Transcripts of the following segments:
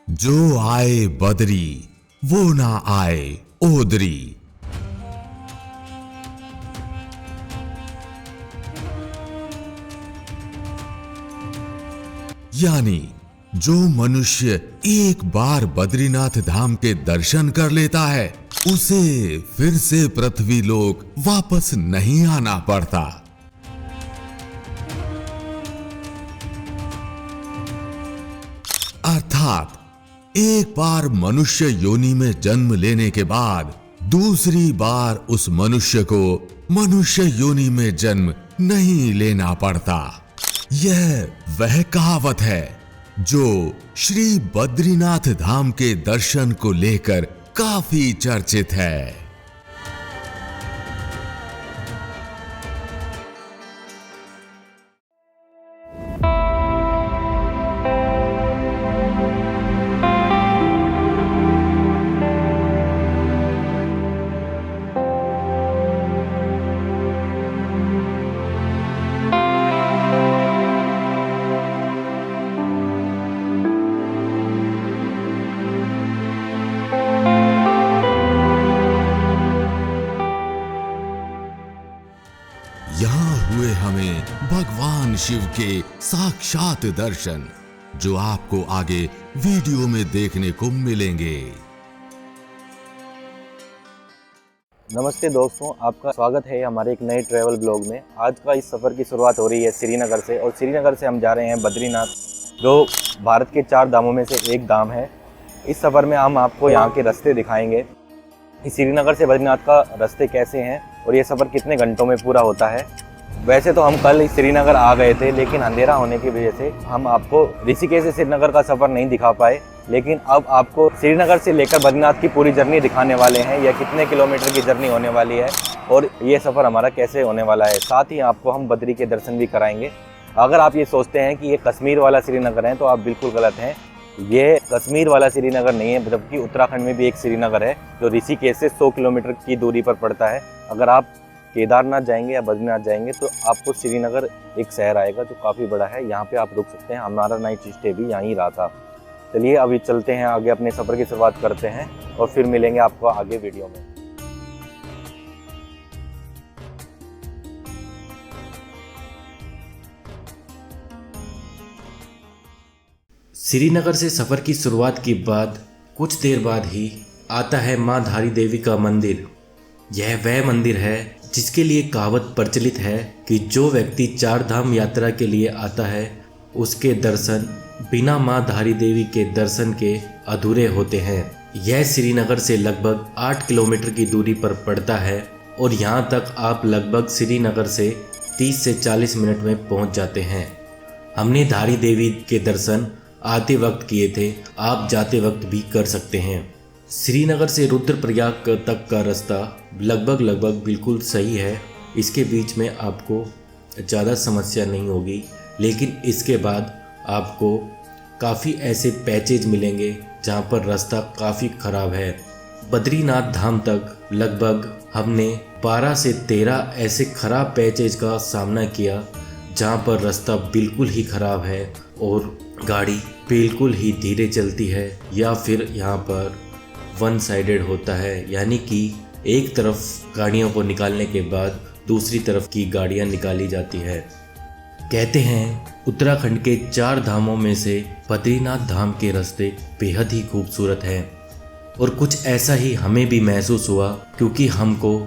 जो आए बदरी वो ना आए ओदरी। यानी जो मनुष्य एक बार बद्रीनाथ धाम के दर्शन कर लेता है उसे फिर से पृथ्वी लोक वापस नहीं आना पड़ता। अर्थात एक बार मनुष्य योनि में जन्म लेने के बाद दूसरी बार उस मनुष्य को मनुष्य योनि में जन्म नहीं लेना पड़ता। यह वह कहावत है जो श्री बद्रीनाथ धाम के दर्शन को लेकर काफी चर्चित है। यहाँ हुए हमें भगवान शिव के साक्षात दर्शन, जो आपको आगे वीडियो में देखने को मिलेंगे। नमस्ते दोस्तों, आपका स्वागत है हमारे एक नए ट्रैवल ब्लॉग में। आज का इस सफ़र की शुरुआत हो रही है श्रीनगर से, और श्रीनगर से हम जा रहे हैं बद्रीनाथ, जो भारत के 4 धामों में से एक धाम है। इस सफ़र में हम आपको यहाँ के रास्ते दिखाएंगे, श्रीनगर से बद्रीनाथ का रास्ते कैसे हैं और ये सफ़र कितने घंटों में पूरा होता है। वैसे तो हम कल श्रीनगर आ गए थे, लेकिन अंधेरा होने की वजह से हम आपको ऋषिकेश से श्रीनगर का सफ़र नहीं दिखा पाए। लेकिन अब आपको श्रीनगर से लेकर बद्रीनाथ की पूरी जर्नी दिखाने वाले हैं। यह कितने किलोमीटर की जर्नी होने वाली है और ये सफ़र हमारा कैसे होने वाला है। साथ ही आपको हम बद्री के दर्शन भी कराएंगे। अगर आप ये सोचते हैं कि ये कश्मीर वाला श्रीनगर है तो आप बिल्कुल गलत हैं। ये कश्मीर वाला श्रीनगर नहीं है, जबकि उत्तराखंड में भी एक श्रीनगर है जो ऋषिकेश से 100 किलोमीटर की दूरी पर पड़ता है। अगर आप केदारनाथ जाएंगे या बद्रीनाथ जाएंगे तो आपको श्रीनगर एक शहर आएगा जो काफ़ी बड़ा है। यहाँ पे आप रुक सकते हैं। हमारा नाइट स्टे भी यहीं रहा था। चलिए अभी चलते हैं आगे, अपने सफ़र की शुरुआत करते हैं और फिर मिलेंगे आपको आगे वीडियो में। श्रीनगर से सफ़र की शुरुआत के बाद कुछ देर बाद ही आता है माँ धारी देवी का मंदिर। यह वह मंदिर है जिसके लिए कहावत प्रचलित है कि जो व्यक्ति 4 धाम यात्रा के लिए आता है उसके दर्शन बिना माँ धारी देवी के दर्शन के अधूरे होते हैं। यह श्रीनगर से लगभग 8 किलोमीटर की दूरी पर पड़ता है और यहाँ तक आप लगभग श्रीनगर से 30 से 40 मिनट में पहुँच जाते हैं। हमने धारी देवी के दर्शन आते वक्त किए थे, आप जाते वक्त भी कर सकते हैं। श्रीनगर से रुद्रप्रयाग तक का रास्ता लगभग बिल्कुल सही है। इसके बीच में आपको ज़्यादा समस्या नहीं होगी, लेकिन इसके बाद आपको काफ़ी ऐसे पैचेज मिलेंगे जहाँ पर रास्ता काफ़ी ख़राब है। बद्रीनाथ धाम तक लगभग हमने 12 से 13 ऐसे ख़राब पैचेज का सामना किया जहाँ पर रास्ता बिल्कुल ही ख़राब है और गाड़ी बिल्कुल ही धीरे चलती है, या फिर यहाँ पर वन साइडेड होता है, यानी कि एक तरफ गाड़ियों को निकालने के बाद दूसरी तरफ की गाड़ियाँ निकाली जाती है। कहते हैं उत्तराखंड के 4 धामों में से बद्रीनाथ धाम के रास्ते बेहद ही खूबसूरत हैं, और कुछ ऐसा ही हमें भी महसूस हुआ, क्योंकि हमको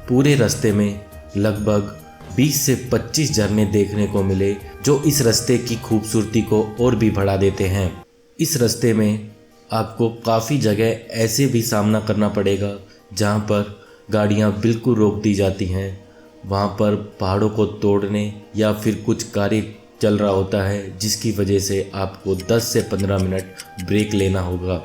पूरे रास्ते में लगभग 20 से 25 झरने देखने को मिले जो इस रास्ते की खूबसूरती को और भी बढ़ा देते हैं। इस रास्ते में आपको काफ़ी जगह ऐसे भी सामना करना पड़ेगा जहाँ पर गाड़ियाँ बिल्कुल रोक दी जाती हैं। वहाँ पर पहाड़ों को तोड़ने या फिर कुछ कार्य चल रहा होता है, जिसकी वजह से आपको 10 से 15 मिनट ब्रेक लेना होगा।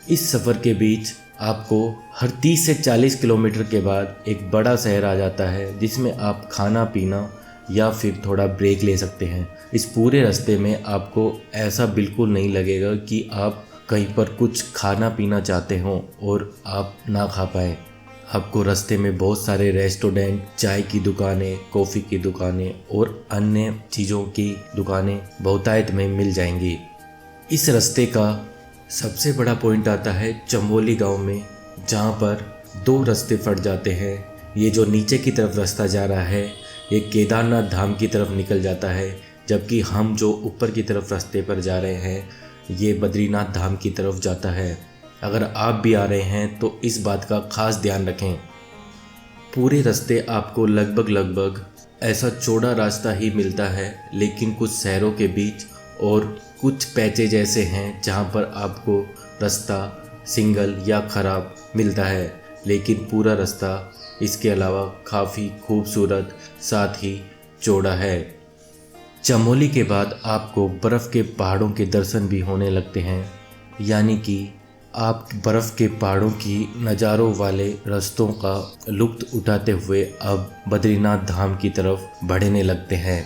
इस सफ़र के बीच आपको हर 30 से 40 किलोमीटर के बाद एक बड़ा शहर आ जाता है, जिसमें आप खाना पीना या फिर थोड़ा ब्रेक ले सकते हैं। इस पूरे रास्ते में आपको ऐसा बिल्कुल नहीं लगेगा कि आप कहीं पर कुछ खाना पीना चाहते हों और आप ना खा पाए। आपको रास्ते में बहुत सारे रेस्टोरेंट, चाय की दुकानें, कॉफ़ी की दुकानें और अन्य चीज़ों की दुकानें बहुतायत में मिल जाएंगी। इस रास्ते का सबसे बड़ा पॉइंट आता है चमोली गांव में, जहां पर दो रास्ते फट जाते हैं। ये जो नीचे की तरफ रास्ता जा रहा है ये केदारनाथ धाम की तरफ निकल जाता है, जबकि हम जो ऊपर की तरफ रास्ते पर जा रहे हैं ये बद्रीनाथ धाम की तरफ जाता है। अगर आप भी आ रहे हैं तो इस बात का खास ध्यान रखें। पूरे रास्ते आपको लगभग ऐसा चौड़ा रास्ता ही मिलता है, लेकिन कुछ शहरों के बीच और कुछ पैचेज ऐसे हैं जहां पर आपको रास्ता सिंगल या ख़राब मिलता है, लेकिन पूरा रास्ता इसके अलावा काफ़ी खूबसूरत साथ ही चौड़ा है। चमोली के बाद आपको बर्फ़ के पहाड़ों के दर्शन भी होने लगते हैं, यानी कि आप बर्फ़ के पहाड़ों की नज़ारों वाले रास्तों का लुत्फ़ उठाते हुए अब बद्रीनाथ धाम की तरफ बढ़ने लगते हैं।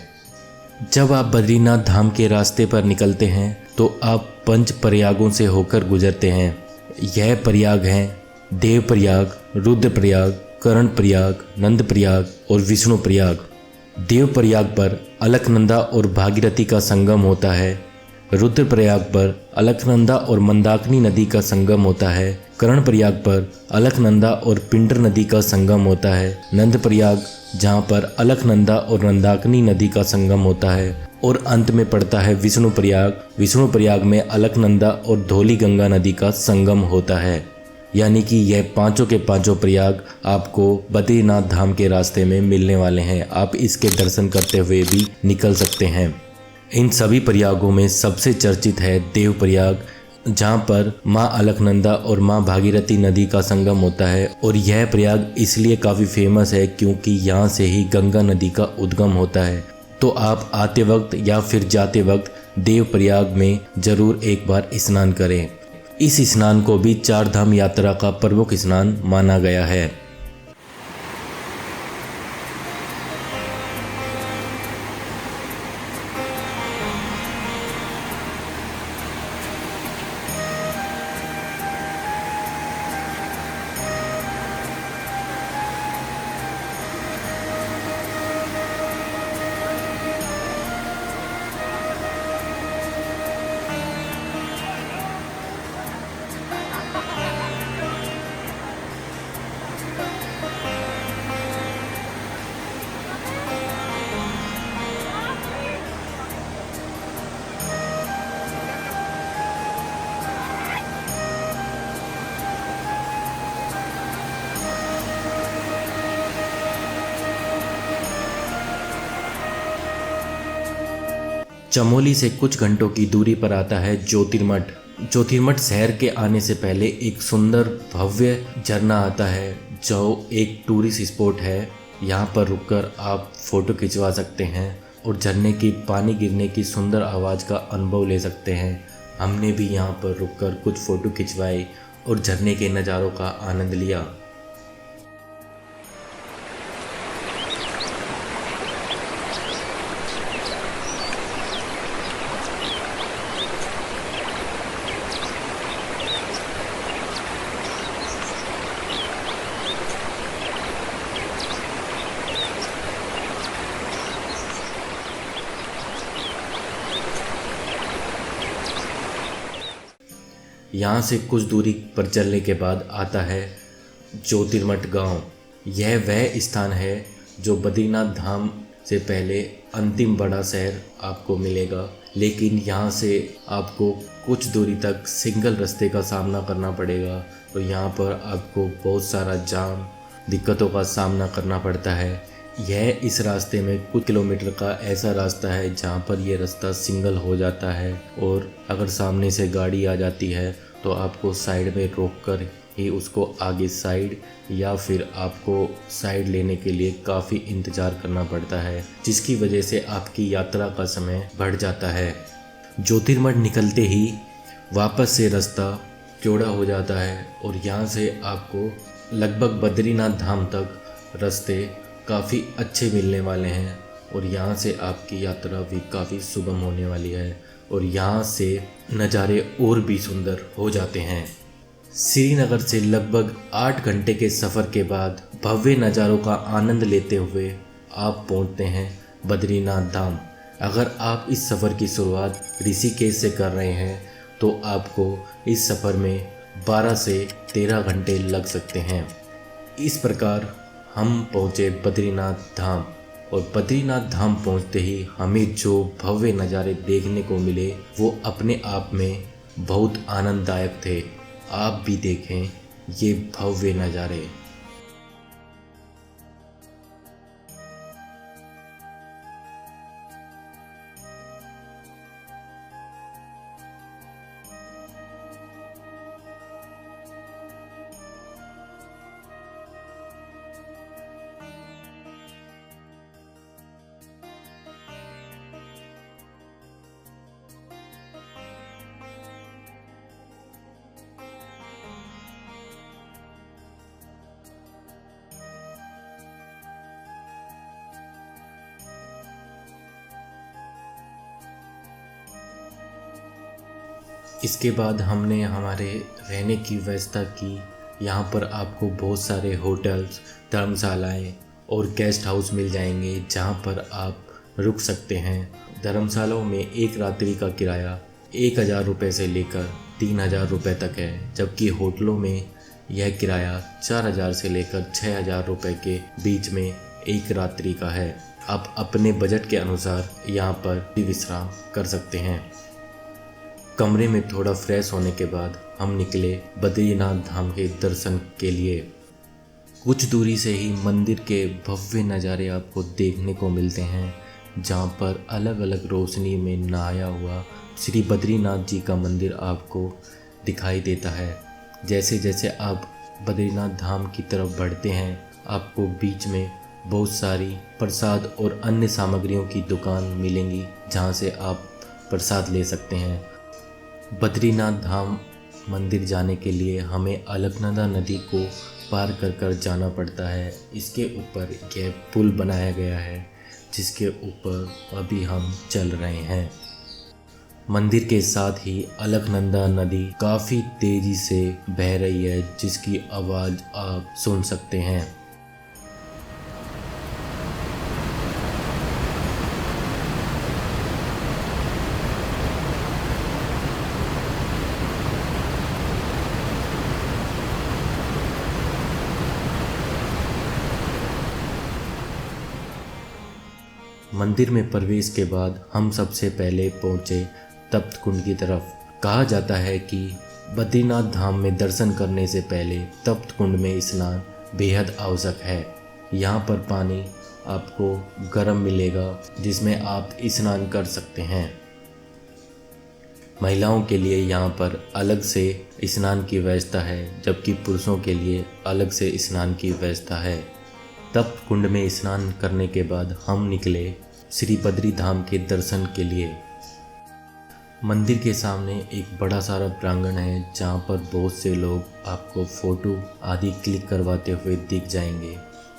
जब आप बद्रीनाथ धाम के रास्ते पर निकलते हैं तो आप 5 प्रयागों से होकर गुजरते हैं। यह प्रयाग हैं देव प्रयाग, रुद्र प्रयाग, कर्ण प्रयाग, नंद प्रयाग और विष्णु प्रयाग। देव प्रयाग पर अलकनंदा और भागीरथी का संगम होता है। रुद्र प्रयाग पर अलकनंदा और मंदाकिनी नदी का संगम होता है। कर्ण प्रयाग पर अलकनंदा और पिंडर नदी का संगम होता है। नंद प्रयाग जहाँ पर अलकनंदा और मंदाकिनी नदी का संगम होता है। और अंत में पड़ता है विष्णु प्रयाग। विष्णु प्रयाग में अलकनंदा और धौली गंगा नदी का संगम होता है। यानी कि यह पांचों के पांचों प्रयाग आपको बद्रीनाथ धाम के रास्ते में मिलने वाले हैं। आप इसके दर्शन करते हुए भी निकल सकते हैं। इन सभी प्रयागों में सबसे चर्चित है देव प्रयाग, जहाँ पर माँ अलकनंदा और माँ भागीरथी नदी का संगम होता है। और यह प्रयाग इसलिए काफ़ी फेमस है क्योंकि यहाँ से ही गंगा नदी का उद्गम होता है। तो आप आते वक्त या फिर जाते वक्त देव प्रयाग में ज़रूर एक बार स्नान करें। इस स्नान को भी 4 धाम यात्रा का प्रमुख स्नान माना गया है। चमोली से कुछ घंटों की दूरी पर आता है ज्योतिर्मठ। ज्योतिर्मठ शहर के आने से पहले एक सुंदर भव्य झरना आता है जो एक टूरिस्ट स्पॉट है। यहाँ पर रुककर आप फ़ोटो खिंचवा सकते हैं और झरने की पानी गिरने की सुंदर आवाज़ का अनुभव ले सकते हैं। हमने भी यहाँ पर रुककर कुछ फ़ोटो खिंचवाए और झरने के नज़ारों का आनंद लिया। यहाँ से कुछ दूरी पर चलने के बाद आता है ज्योतिर्मठ गांव। यह वह स्थान है जो बद्रीनाथ धाम से पहले अंतिम बड़ा शहर आपको मिलेगा, लेकिन यहाँ से आपको कुछ दूरी तक सिंगल रास्ते का सामना करना पड़ेगा और यहाँ पर आपको बहुत सारा जाम दिक्कतों का सामना करना पड़ता है। यह इस रास्ते में कुछ किलोमीटर का ऐसा रास्ता है जहाँ पर यह रास्ता सिंगल हो जाता है और अगर सामने से गाड़ी आ जाती है तो आपको साइड में रोककर ही उसको आगे साइड या फिर आपको साइड लेने के लिए काफ़ी इंतज़ार करना पड़ता है, जिसकी वजह से आपकी यात्रा का समय बढ़ जाता है। ज्योतिर्मठ निकलते ही वापस से रास्ता चौड़ा हो जाता है और यहाँ से आपको लगभग बद्रीनाथ धाम तक रास्ते काफ़ी अच्छे मिलने वाले हैं और यहाँ से आपकी यात्रा भी काफ़ी सुगम होने वाली है और यहाँ से नज़ारे और भी सुंदर हो जाते हैं। श्रीनगर से लगभग 8 घंटे के सफ़र के बाद भव्य नज़ारों का आनंद लेते हुए आप पहुँचते हैं बद्रीनाथ धाम। अगर आप इस सफ़र की शुरुआत ऋषिकेश से कर रहे हैं तो आपको इस सफ़र में 12 से 13 घंटे लग सकते हैं। इस प्रकार हम पहुँचे बद्रीनाथ धाम और बद्रीनाथ धाम पहुँचते ही हमें जो भव्य नज़ारे देखने को मिले वो अपने आप में बहुत आनंददायक थे। आप भी देखें ये भव्य नज़ारे। इसके बाद हमने हमारे रहने की व्यवस्था की। यहाँ पर आपको बहुत सारे होटल्स, धर्मशालाएँ और गेस्ट हाउस मिल जाएंगे जहाँ पर आप रुक सकते हैं। धर्मशालाओं में एक रात्रि का किराया 1000 रुपये से लेकर 3000 रुपये तक है, जबकि होटलों में यह किराया 4000 से लेकर 6000 रुपये के बीच में एक रात्रि का है। आप अपने बजट के अनुसार यहाँ पर विश्राम कर सकते हैं। कमरे में थोड़ा फ्रेश होने के बाद हम निकले बद्रीनाथ धाम के दर्शन के लिए। कुछ दूरी से ही मंदिर के भव्य नज़ारे आपको देखने को मिलते हैं, जहाँ पर अलग अलग रोशनी में नहाया हुआ श्री बद्रीनाथ जी का मंदिर आपको दिखाई देता है। जैसे जैसे आप बद्रीनाथ धाम की तरफ बढ़ते हैं, आपको बीच में बहुत सारी प्रसाद और अन्य सामग्रियों की दुकान मिलेंगी, जहाँ से आप प्रसाद ले सकते हैं। बद्रीनाथ धाम मंदिर जाने के लिए हमें अलकनंदा नदी को पार कर कर जाना पड़ता है। इसके ऊपर यह पुल बनाया गया है, जिसके ऊपर अभी हम चल रहे हैं। मंदिर के साथ ही अलकनंदा नदी काफ़ी तेज़ी से बह रही है, जिसकी आवाज़ आप सुन सकते हैं। मंदिर में प्रवेश के बाद हम सबसे पहले पहुँचे तप्त कुंड की तरफ। कहा जाता है कि बद्रीनाथ धाम में दर्शन करने से पहले तप्त कुंड में स्नान बेहद आवश्यक है। यहाँ पर पानी आपको गर्म मिलेगा, जिसमें आप स्नान कर सकते हैं। महिलाओं के लिए यहाँ पर अलग से स्नान की व्यवस्था है, जबकि पुरुषों के लिए अलग से स्नान की व्यवस्था है। तप्त कुंड में स्नान करने के बाद हम निकले श्री बद्री धाम के दर्शन के लिए। मंदिर के सामने एक बड़ा सारा प्रांगण है, जहाँ पर बहुत से लोग आपको फ़ोटो आदि क्लिक करवाते हुए दिख जाएंगे।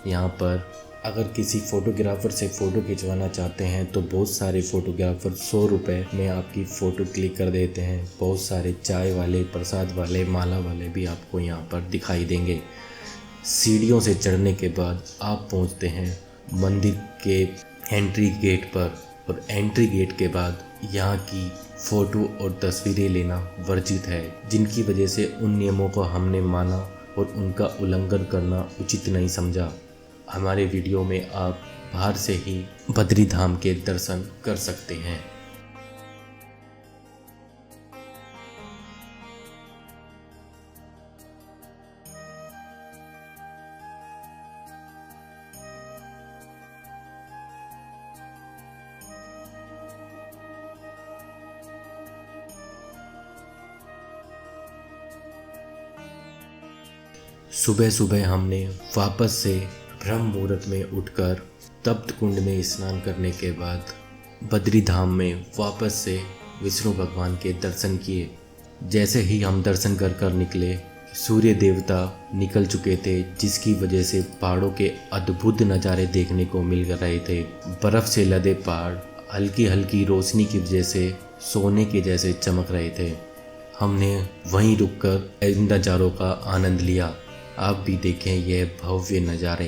यहाँ पर अगर किसी फ़ोटोग्राफ़र से फ़ोटो खिंचवाना चाहते हैं तो बहुत सारे फ़ोटोग्राफ़र 100 रुपये में आपकी फ़ोटो क्लिक कर देते हैं। बहुत सारे चाय वाले, प्रसाद वाले, माला वाले भी आपको यहाँ पर दिखाई देंगे। सीढ़ियों से चढ़ने के बाद आप पहुँचते हैं मंदिर के एंट्री गेट पर, और एंट्री गेट के बाद यहाँ की फ़ोटो और तस्वीरें लेना वर्जित है, जिनकी वजह से उन नियमों को हमने माना और उनका उल्लंघन करना उचित नहीं समझा। हमारे वीडियो में आप बाहर से ही बद्री धाम के दर्शन कर सकते हैं। सुबह सुबह हमने वापस से ब्रह्म मुहूर्त में उठकर तप्त कुंड में स्नान करने के बाद बद्री धाम में वापस से विष्णु भगवान के दर्शन किए। जैसे ही हम दर्शन कर कर निकले, सूर्य देवता निकल चुके थे, जिसकी वजह से पहाड़ों के अद्भुत नज़ारे देखने को मिल रहे थे। बर्फ़ से लदे पहाड़ हल्की हल्की रोशनी की वजह से सोने के जैसे चमक रहे थे। हमने वहीं रुककर इन नज़ारों का आनंद लिया। आप भी देखें यह भव्य नज़ारे।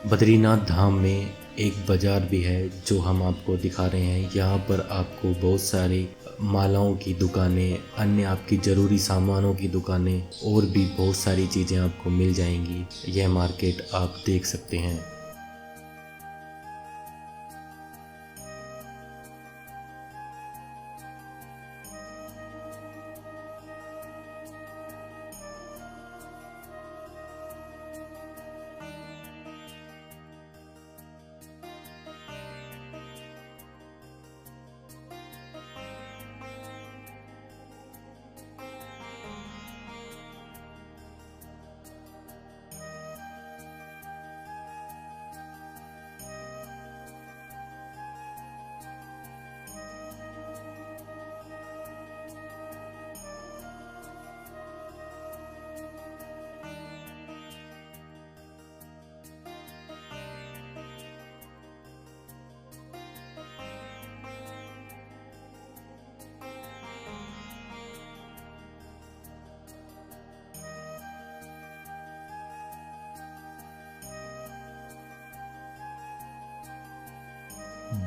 बद्रीनाथ धाम में एक बाज़ार भी है जो हम आपको दिखा रहे हैं। यहाँ पर आपको बहुत सारी मालाओं की दुकानें, अन्य आपकी ज़रूरी सामानों की दुकानें और भी बहुत सारी चीज़ें आपको मिल जाएंगी। यह मार्केट आप देख सकते हैं।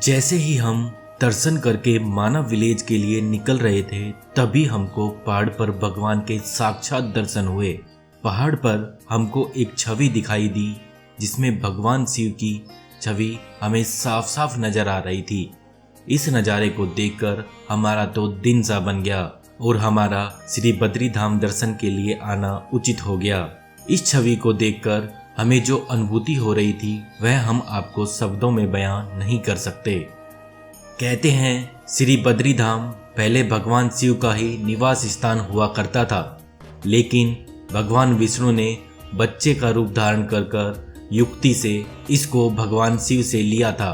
जैसे ही हम दर्शन करके मानव विलेज के लिए निकल रहे थे, तभी हमको पहाड़ पर भगवान के साक्षात दर्शन हुए। पहाड़ पर हमको एक छवि दिखाई दी जिसमें भगवान शिव की छवि हमें साफ साफ नजर आ रही थी। इस नज़ारे को देखकर हमारा तो दिन सा बन गया और हमारा श्री बद्री धाम दर्शन के लिए आना उचित हो गया। इस छवि को देखकर हमें जो अनुभूति हो रही थी वह हम आपको शब्दों में बयां नहीं कर सकते। कहते हैं श्री बद्री धाम पहले भगवान शिव का ही निवास स्थान हुआ करता था, लेकिन भगवान विष्णु ने बच्चे का रूप धारण कर युक्ति से इसको भगवान शिव से लिया था।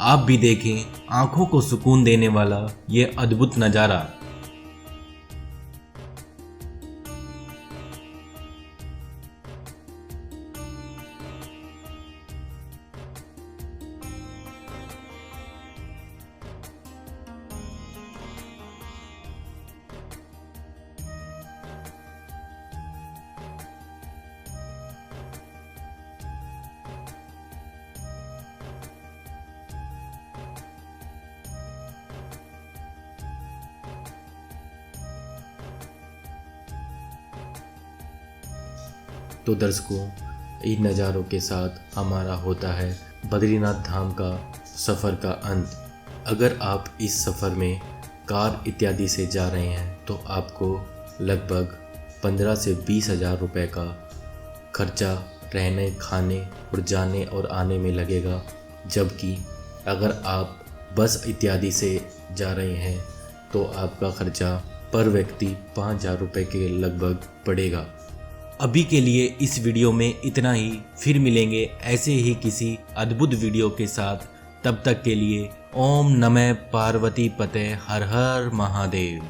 आप भी देखें आंखों को सुकून देने वाला ये अद्भुत नज़ारा। तो दर्शकों, इन नज़ारों के साथ हमारा होता है बद्रीनाथ धाम का सफ़र का अंत। अगर आप इस सफ़र में कार इत्यादि से जा रहे हैं तो आपको लगभग 15 से 20 हज़ार रुपये का खर्चा रहने, खाने और जाने और आने में लगेगा। जबकि अगर आप बस इत्यादि से जा रहे हैं तो आपका खर्चा पर व्यक्ति 5,000 रुपये के लगभग पड़ेगा। अभी के लिए इस वीडियो में इतना ही। फिर मिलेंगे ऐसे ही किसी अद्भुत वीडियो के साथ। तब तक के लिए ओम नमः पार्वती पते हर हर महादेव।